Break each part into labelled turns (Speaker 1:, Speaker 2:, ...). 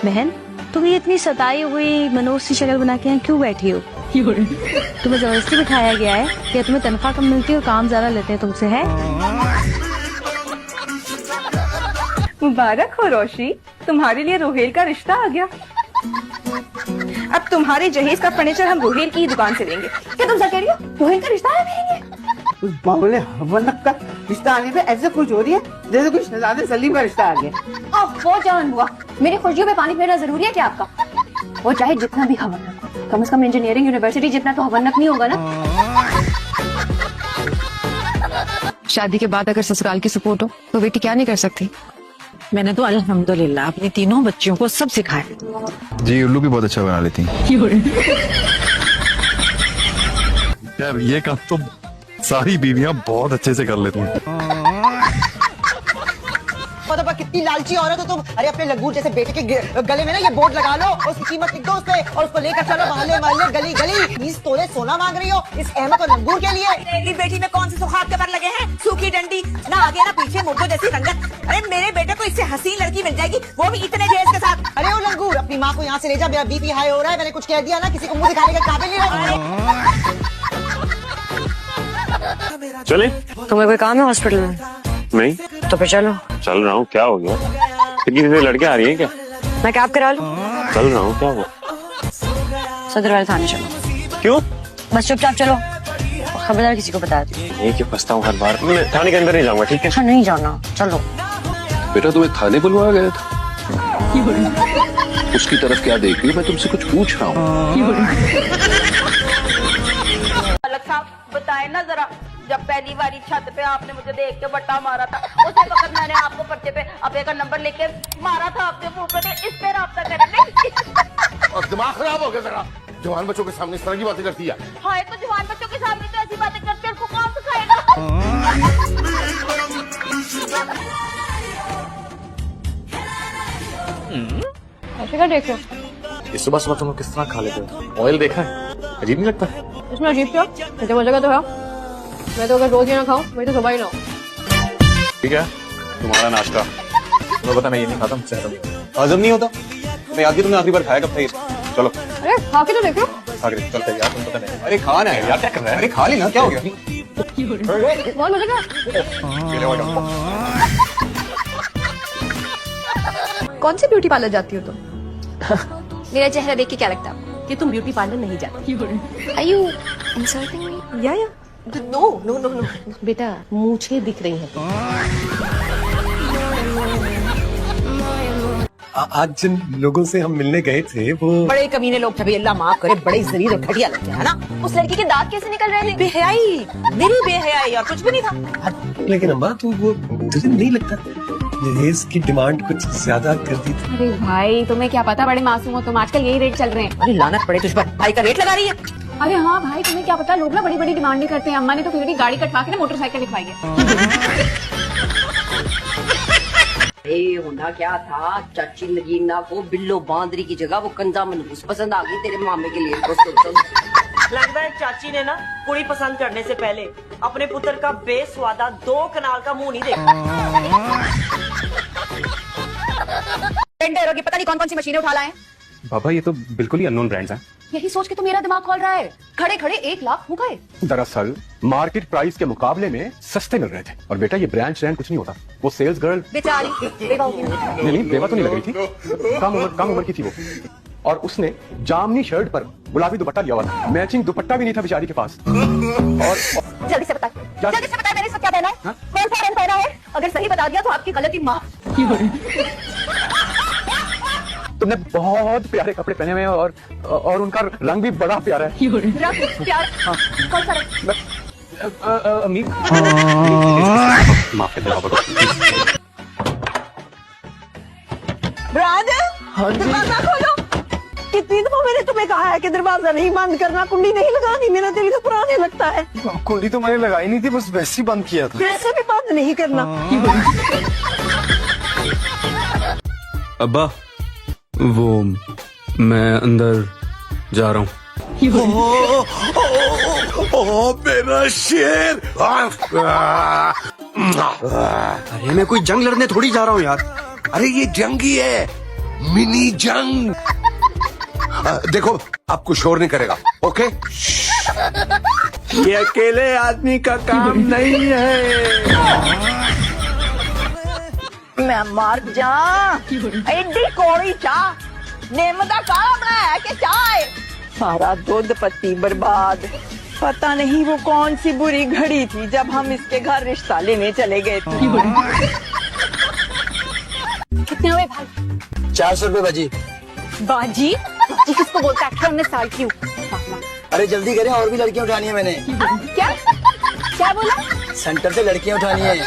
Speaker 1: बहन, तुम ये इतनी सताई हुई मनोज सी शक्ल बना के यहाँ क्यों बैठी हो? तुम्हें जबरदस्ती बिठाया गया है या तुम्हें तनख्वाह कम मिलती है और काम ज्यादा लेते हैं तुमसे, है?
Speaker 2: मुबारक हो रोशी, तुम्हारे लिए रोहेल का रिश्ता आ गया। अब तुम्हारे जहेज का फर्नीचर हम रोहेल की ही दुकान से लेंगे। क्या तुम कह रही हो? रोहेल का रिश्ता है मेरे लिए?
Speaker 3: उस बावले हवनक का रिश्ता आने पे ऐसे खुश हो रही है जैसे कुछ शहजादे सलीम का रिश्ता आ गया।
Speaker 4: अब वो जान हुआ, मेरी खुशियों पे पानी फेरना जरूरी है क्या आपका? वो चाहे जितना भी हवनक हो, कम से कम इंजीनियरिंग यूनिवर्सिटी जितना तो हवनक नहीं होगा ना।
Speaker 5: शादी के बाद अगर ससुराल की सपोर्ट हो तो बेटी क्या नहीं कर सकती।
Speaker 6: मैंने तो अल्हम्दुलिल्लाह अपनी तीनों बच्चियों को सब सिखाया।
Speaker 7: जी उल्लू भी बहुत अच्छा बना लेती हैं। यार ये काम तो सारी बीवियां बहुत अच्छे से कर लेती हैं।
Speaker 3: कितनी लालची औरत हो तुम। अरे अपने लंगूर जैसे बेटे के गले में ना ये बोर्ड लगा लो और उसकी कीमत लिख दो उस पे और उसको लेकर चलो मोहल्ले मोहल्ले गली गली। 20 तोले सोना मांग रही हो इस अहमद और लंगूर के लिए।
Speaker 8: मेरी बेटी में कौन से सुहाग के पर लगे हैं? सूखी डंडी, ना आगे ना पीछे, मुर्गों जैसी रंगत। अरे मेरे बेटे को इससे हसीन लड़की मिल जाएगी, वो भी इतने जहेज के साथ।
Speaker 3: अरे वो लंगूर अपनी माँ को यहाँ से ले जा, मेरा बीपी हाई हो रहा है। मैंने कुछ कह दिया ना, किसी को मुंह दिखाने के काबिल नहीं रहा।
Speaker 9: चले?
Speaker 5: तुम्हें कोई काम है हॉस्पिटल में?
Speaker 9: नहीं
Speaker 5: तो फिर चलो।
Speaker 9: चल रहा हूँ। क्या हो गया? कितनी देर लड़के आ रही हैं क्या?
Speaker 5: मैं कैब करा लूं?
Speaker 9: चल रहा हूँ। क्या हुआ?
Speaker 5: सदर वाले थाने चलो।
Speaker 9: क्यों?
Speaker 5: बस चुपचाप चलो, खबरदार किसी को बता दी।
Speaker 9: ये क्यों फंसता हूँ हर बार। मैं थाने के अंदर नहीं जाऊंगा, ठीक है?
Speaker 5: अच्छा नहीं जाना, चलो।
Speaker 10: बेटा तुम्हें थाने बुलवाया गया था? उसकी तरफ क्या देख रही हो? मैं तुमसे कुछ पूछ रहा हूँ।
Speaker 8: अलग साहब बताए ना जरा, जब पहली बारी छत पे आपने मुझे देख के बट्टा मारा था, उसी वक्त मैंने आपको पर्चे पे अबे का नंबर लेके मारा था। आपके मुंह पे इस पे राब्ता करेंगे।
Speaker 10: और दिमाग खराब हो गया तेरा। जवान बच्चों के सामने इस तरह की बातें करती है।
Speaker 8: हाँ तो जवान बच्चों के सामने तो ऐसी बातें करते हैं, उनको कौन सिखाएगा?
Speaker 4: ऐसे क्या देख रहे हो?
Speaker 9: ये सुबह सुबह तुम लोग किस तरह खा लेते हो? ऑयल देखा है? अजीब नहीं लगता?
Speaker 4: इसमें अजीब क्या? मुझे मजा का तो है। मैं तो अगर रोज ही ना खाऊं, मैं तो सुबह ही लाऊं।
Speaker 9: ठीक है, तुम्हारा नाश्ता। तुम्हें पता मैं ये नहीं खाता, मुझसे हटो। हजम नहीं होता। मैं याद की तुमने आखिरी बार खाया कब था ये? चलो
Speaker 4: अरे खा के तो देखो।
Speaker 9: खा के चल यार, तुम पता नहीं। अरे खाना है यार, क्या कर रहा है? अरे खा लेना, क्या हो गया?
Speaker 4: बहुत मजा का।
Speaker 2: कौन से ब्यूटी पार्लर जाती हो तुम?
Speaker 4: मेरा चेहरा देख के क्या लगता है?
Speaker 2: कि तुम ब्यूटी पार्लर नहीं जाती।
Speaker 4: Are you insulting me?
Speaker 2: या नो नो नो नो बेटा, मूछें दिख रही हैं।
Speaker 11: आज जिन लोगों से हम मिलने गए थे वो
Speaker 8: बड़े कमीने लोग थे, अल्लाह माफ करे। बड़े जलील और घटिया लगते हैं ना।
Speaker 4: उस लड़की के दांत कैसे निकल रहे थे?
Speaker 8: बेहयाई, मेरी बेहयाई और कुछ भी नहीं था।
Speaker 11: लेकिन अम्मा तो वो तुझे नहीं लगता दहेज की डिमांड कुछ ज्यादा कर दी थी?
Speaker 4: अरे भाई तुम्हें क्या पता, बड़े मासूम हो तुम, आजकल यही रेट चल रहे हैं।
Speaker 8: अरे लानत पड़े तुझ पर, भाई का रेट लगा रही है।
Speaker 4: अरे हाँ भाई तुम्हें क्या पता, लोग ना बड़ी बड़ी डिमांड नहीं करते हैं। अम्मा ने तो फिर गाड़ी कटवा के ना मोटरसाइकिल लिखवाई है।
Speaker 8: होना क्या था, चाची नगीना को बिल्लो बांदरी की जगह वो कंजा मनहूस पसंद आ गई तेरे मामे के लिए। लगता है चाची ने ना कुड़ी पसंद करने से पहले अपने पुत्र का बेस्वादा 2 कनाल का मुंह नहीं देखा।
Speaker 4: पता नहीं कौन कौन सी मशीनें उठा लाए हैं।
Speaker 9: बाबा ये तो बिल्कुल ही अननोन ब्रांड्स हैं।
Speaker 4: यही सोच के तो मेरा दिमाग खोल रहा है। खड़े खड़े 1 लाख हो गए।
Speaker 11: दरअसल मार्केट प्राइस के मुकाबले में सस्ते मिल रहे थे। और बेटा ये ब्रांड श्रैंड कुछ नहीं होता। वो सेल्स गर्ल
Speaker 4: बेचारी बेवा हो गई।
Speaker 11: नहीं बेवा तो नहीं लग रही थी, कम उम्र की थी वो। और उसने जामनी शर्ट पर गुलाबी दुपट्टा लिया हुआ था। मैचिंग दुपट्टा भी नहीं था बेचारी के पास। और
Speaker 4: जल्दी से बताए, जल्दी से बताए मैंने सब क्या पहना है? कौन सा रंग पहना है? अगर सही बता दिया तो आपकी गलती माफ।
Speaker 11: तुमने बहुत प्यारे कपड़े पहने हुए हैं और उनका रंग भी बड़ा प्यारा है।
Speaker 4: रंग प्यार? कौन सा रंग?
Speaker 11: अमीर माफ कर दो।
Speaker 8: दरवाजा खोलो। कितनी दफा मैंने तुम्हें कहा है कि दरवाजा नहीं बंद करना, कुंडी नहीं लगानी। मेरा दिल तो पुराने लगता है।
Speaker 7: कुंडी तो मैंने लगाई नहीं थी, बस वैसे ही बंद किया था।
Speaker 8: वैसे भी बंद नहीं करना।
Speaker 10: अब्बा वो मैं अंदर जा रहा हूँ। ओ मेरा शेर। अरे मैं कोई जंग लड़ने थोड़ी जा रहा हूँ यार। अरे ये जंगी है, मिनी जंग। देखो अब कुछ शोर नहीं करेगा, ओके?
Speaker 11: ये अकेले आदमी का काम नहीं है।
Speaker 8: मैं मर जा। एडी कोड़ी चाह निम दा काला बनाया कि चाय। सारा दूध पत्ती बर्बाद। पता नहीं वो कौन सी बुरी घड़ी थी जब हम इसके घर रिश्ता लेने चले गए थे।
Speaker 4: कितने हुए भाई?
Speaker 3: 400 रुपए बाजी।
Speaker 4: बाजी? बाजी किसको बोलता है? 18 साल की हूँ।
Speaker 3: अरे जल्दी करें, और भी लड़कियां उठानी है मैंने।
Speaker 4: क्या क्या बोला?
Speaker 3: सेंटर से लड़कियां उठानी है।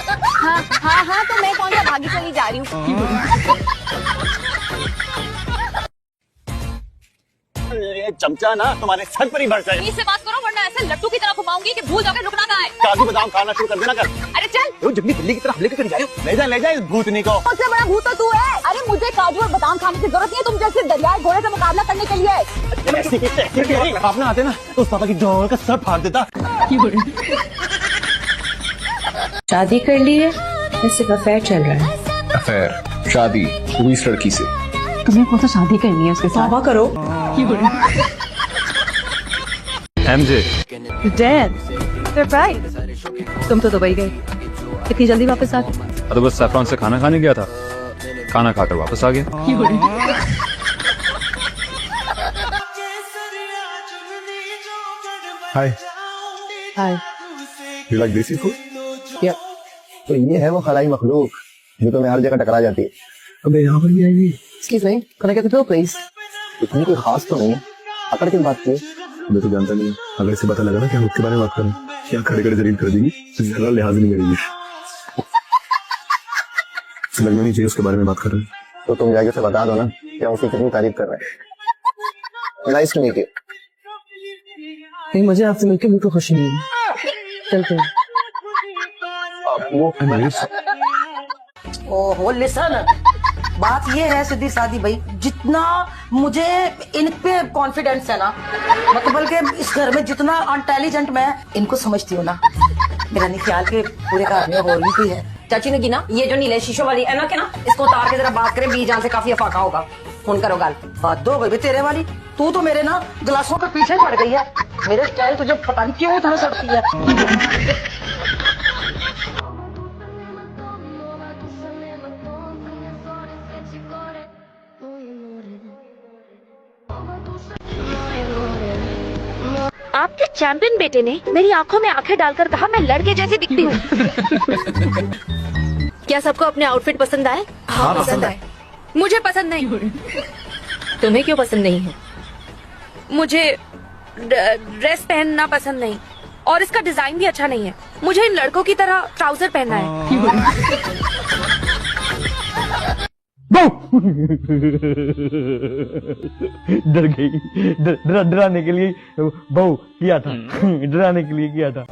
Speaker 4: हाँ तो मैं कौन सा भागी चली जा रही हूँ।
Speaker 9: चमचा ना तुम्हारे सर पर ही भर जाए।
Speaker 4: से बात करो वरना ऐसे लट्टू की तरह घुमाऊंगी कि भूल जाकर रुकना कहाँ है।
Speaker 9: काजू बादाम खाना शुरू कर देना कर।
Speaker 4: अरे चल।
Speaker 9: जब बिल्ली की तरह हमले कर जाए, ले जा इस भूतनी को।
Speaker 4: सबसे बड़ा भूत तो तू है। अरे मुझे काजू और बादाम खाने की जरूरत नहीं है, तुम जैसे दरियाई घोड़े से मुकाबला करने के लिए।
Speaker 9: आप ना आते ना तो उस पापा की डोर का सर फाड़ देता।
Speaker 1: शादी कर ली है? सिर्फ अफेयर चल रहा है।
Speaker 11: अफेयर, शादी हुई इस लड़की से।
Speaker 1: तुम्हें कौन सा शादी करनी है उसके साथ? तौबा करो।
Speaker 7: MJ
Speaker 1: dad, surprise. तुम तो दुबई गए, इतनी जल्दी वापस आ गए?
Speaker 7: तो बस सैफरॉन से खाना खाने गया था, खाना खाकर वापस आ गया।
Speaker 11: हाय
Speaker 1: हाय।
Speaker 11: यू लाइक देसी फूड?
Speaker 3: क्या? तो ये है वो खलाई मखलूक जो तुम्हें हर जगह टकरा जाती है।
Speaker 11: अबे यहाँ पर भी आएगी।
Speaker 3: Excuse me, can I get your please? इतनी कोई खास तो नहीं, अकड़ की बात की।
Speaker 11: मैं तो जानता नहीं, अगर इसे पता लगा ना कि हम उसके बारे में बात करें, क्या खड़े खड़े जलील कर देगी, तो जरा लिहाज नहीं करेगी। लगना नहीं चाहिए उसके बारे में बात कर रहे हैं।
Speaker 3: तो तुम जाके उसे बता दो ना कि हम उसकी कितनी तारीफ कर रहे हैं। Nice to meet you.
Speaker 1: नहीं, मुझे आपसे मिलकर बिल्कुल खुशी नहीं है। चलते हैं।
Speaker 8: ओहो लिसन, बात ये है सीधी सादी भाई, जितना मुझे इन पे कॉन्फिडेंस है ना, मतलब कि इस घर में जितना इंटेलिजेंट मैं इनको समझती हूँ ना, मेरा नहीं ख्याल के पूरे घर में और भी कोई है। चाची ने की ना ये जो नीले शीशों वाली है ना, के ना इसको उतार के जरा बात करें, बीजान से काफी अफाका होगा। फोन करो गाल। बात दो गई तेरे वाली, तू तो मेरे ना गिलासों के पीछे पड़ गई है। मेरे स्टाइल तुझे पता नहीं क्यों इतना सड़ती है।
Speaker 4: आपके चैंपियन बेटे ने मेरी आंखों में आंखें डालकर कहा मैं लड़के जैसी दिखती हूँ। क्या सबको अपने आउटफिट पसंद आए? हाँ पसंद आए। मुझे पसंद नहीं। तुम्हें क्यों पसंद नहीं है? मुझे ड्रेस पहनना पसंद नहीं और इसका डिजाइन भी अच्छा नहीं है। मुझे इन लड़कों की तरह ट्राउजर पहनना है।
Speaker 11: डर गई, डराने के लिए बहू किया था, डराने के लिए किया था।